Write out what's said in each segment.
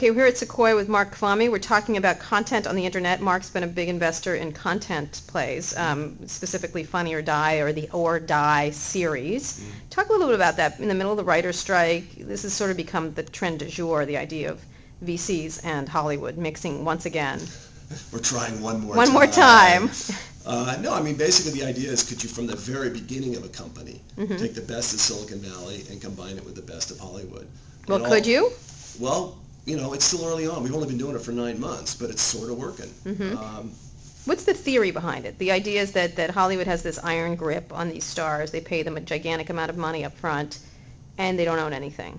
Okay, we're here at Sequoia with Mark Kvamme. We're talking about content on the internet. Mark's been a big investor in content plays, specifically Funny or Die or the Or Die series. Talk a little bit about that. In the middle of the writer's strike, this has sort of become the trend du jour, the idea of VCs and Hollywood mixing once again. We're trying one more time. No, I mean, basically the idea is could you, from the very beginning of a company, take the best of Silicon Valley and combine it with the best of Hollywood? Well, could you? Well, you know, it's still early on. We've only been doing it for 9 months, but it's sort of working. What's the theory behind it? The idea is that Hollywood has this iron grip on these stars. They pay them a gigantic amount of money up front, and they don't own anything.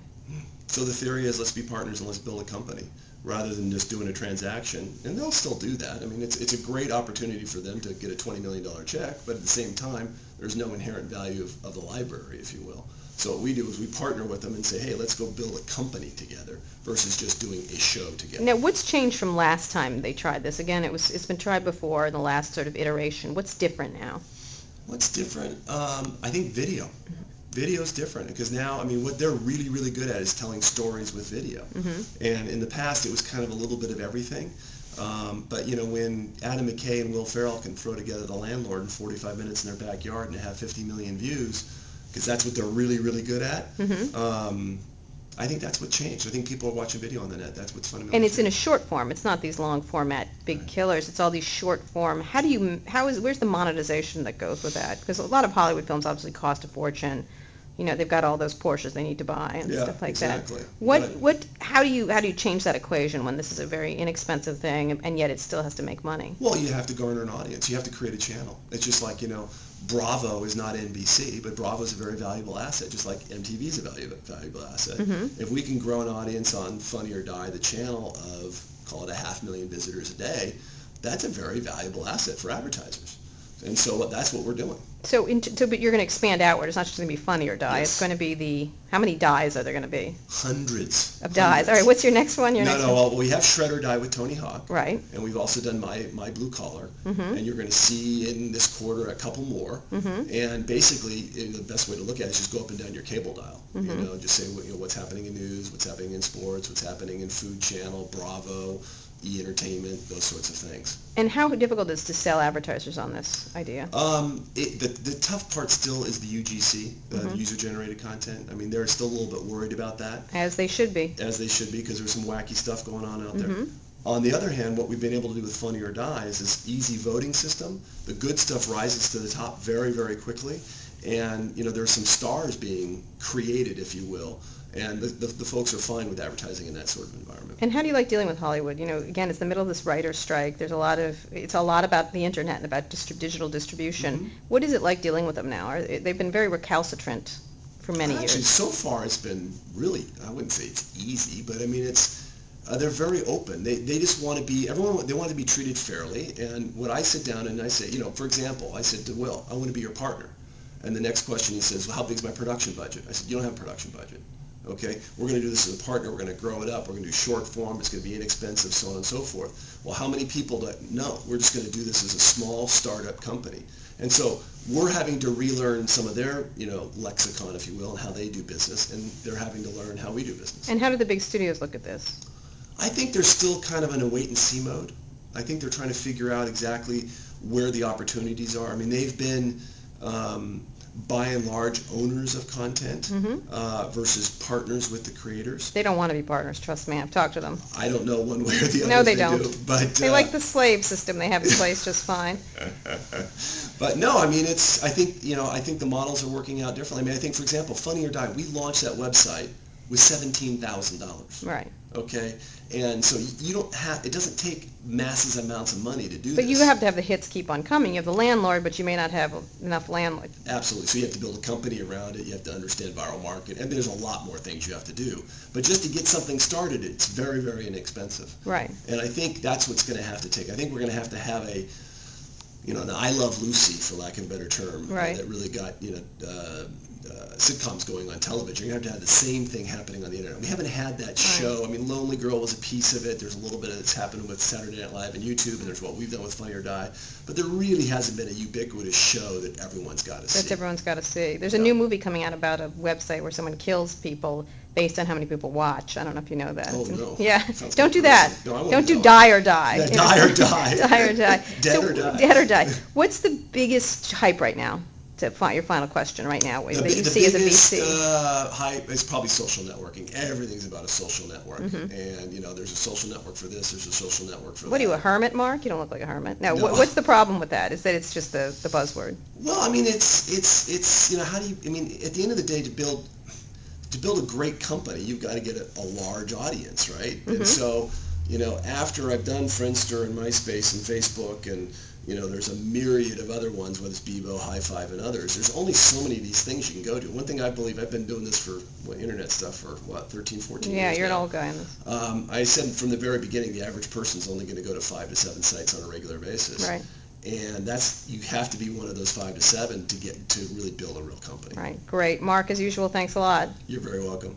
So the theory is let's be partners and let's build a company rather than just doing a transaction. And they'll still do that. I mean, it's a great opportunity for them to get a $20 million check, but at the same time, there's no inherent value of the library, if you will. So what we do is we partner with them and say, hey, let's go build a company together versus just doing a show together. Now, what's changed from last time they tried this? Again, it's been tried before in the last sort of iteration. What's different now? What's different? I think video. Video's different because now, I mean, what they're really, really good at is telling stories with video. And in the past, it was kind of a little bit of everything. But, you know, when Adam McKay and Will Ferrell can throw together The Landlord in 45 minutes in their backyard and have 50 million views, because that's what they're really, really good at, I think that's what changed. I think people are watching video on the net. That's what's fundamental. And it's in a short form. It's not these long format big killers. It's all these short form. Where's the monetization that goes with that? Because a lot of Hollywood films obviously cost a fortune. You know, they've got all those Porsches they need to buy and stuff like that. How do you change that equation when this is a very inexpensive thing and yet it still has to make money? Well, you have to garner an audience. You have to create a channel. It's just like, you know, Bravo is not NBC, but Bravo is a very valuable asset, just like MTV is a valuable asset. If we can grow an audience on Funny or Die, the channel of, call it 500,000 visitors a day, that's a very valuable asset for advertisers. And so that's what we're doing. So, but you're going to expand outward. It's not just going to be Funny or Die. Yes. It's going to be how many dies are there going to be? Hundreds of dies. All right. What's your next one? Well, we have Shred or Die with Tony Hawk. Right. And we've also done My Blue Collar. And you're going to see in this quarter a couple more. And basically, the best way to look at it is just go up and down your cable dial. You know, just say what's happening in news, what's happening in sports, what's happening in Food Channel, Bravo, E-Entertainment, those sorts of things. And how difficult is it to sell advertisers on this idea? The tough part still is the UGC, the user-generated content. I mean, they're still a little bit worried about that. As they should be. As they should be, because there's some wacky stuff going on out there. On the other hand, what we've been able to do with Funny or Die is this easy voting system. The good stuff rises to the top very, very quickly. And, you know, there's some stars being created, if you will. And the folks are fine with advertising in that sort of environment. And how do you like dealing with Hollywood? You know, again, it's the middle of this writer's strike. It's a lot about the internet and about digital distribution. What is it like dealing with them now? They've been very recalcitrant for many years. Actually, so far it's been really, I wouldn't say it's easy, but I mean they're very open. They just want to be, they want to be treated fairly. And when I sit down and I say, you know, for example, I said to Will, I want to be your partner. And the next question he says, well, how big is my production budget? I said, you don't have a production budget. Okay, we're going to do this as a partner. We're going to grow it up. We're going to do short form. It's going to be inexpensive, so on and so forth. Well, how many people don't know? We're just going to do this as a small startup company. And so we're having to relearn some of their, you know, lexicon, if you will, and how they do business, and they're having to learn how we do business. And how do the big studios look at this? I think they're still kind of in a wait-and-see mode. I think they're trying to figure out exactly where the opportunities are. I mean, they've been by and large owners of content versus partners with the creators. They don't want to be partners, trust me. I've talked to them. I don't know one way or the other. No, they don't. But they like the slave system they have in place just fine. But no, I mean, I think the models are working out differently. I mean, I think, for example, Funny or Die, we launched that website with $17,000. Right. Okay, and so you don't have, it doesn't take massive amounts of money to do this. But you have to have the hits keep on coming. You have The Landlord, but you may not have enough landlord. Absolutely. So you have to build a company around it. You have to understand viral market, and there's a lot more things you have to do. But just to get something started, it's very, very inexpensive. Right. And I think that's what's going to have to take. I think we're going to have a, you know, an I Love Lucy, for lack of a better term, right, that really got, you know, sitcoms going on television. You're going to have the same thing happening on the internet. We haven't had that show. I mean, Lonely Girl was a piece of it. There's a little bit that's happened with Saturday Night Live and YouTube, and there's what we've done with Funny or Die. But there really hasn't been a ubiquitous show that everyone's got to see. That everyone's got to see. There's a new movie coming out about a website where someone kills people based on how many people watch. I don't know if you know that. Oh, no. Yeah. Sounds Don't do crazy. that. No, I wouldn't Don't do know. Die or Die. Yeah, Die or Die. Die or Die. Dead or Die. Dead or Die. What's the biggest hype right now? To your final question right now, that you see as a VC. Hype is probably social networking. Everything's about a social network. And, you know, there's a social network for this, there's a social network for that. What are you, a hermit, Mark? You don't look like a hermit. No, No. what's the problem with that? Is that it's just the buzzword? Well, I mean, it's you know, how do you, I mean, at the end of the day, to build a great company, you've got to get a large audience, right? And so, you know, after I've done Friendster and MySpace and Facebook and, you know, there's a myriad of other ones, whether it's Bebo, High Five, and others. There's only so many of these things you can go to. One thing I believe, I've been doing this for, internet stuff for, 13, 14 years Yeah, you're now. an old guy in this. I said from the very beginning, the average person's only going to go to 5 to 7 sites on a regular basis. Right. And you have to be one of those 5 to 7 to really build a real company. Right. Great. Mark, as usual, thanks a lot. You're very welcome.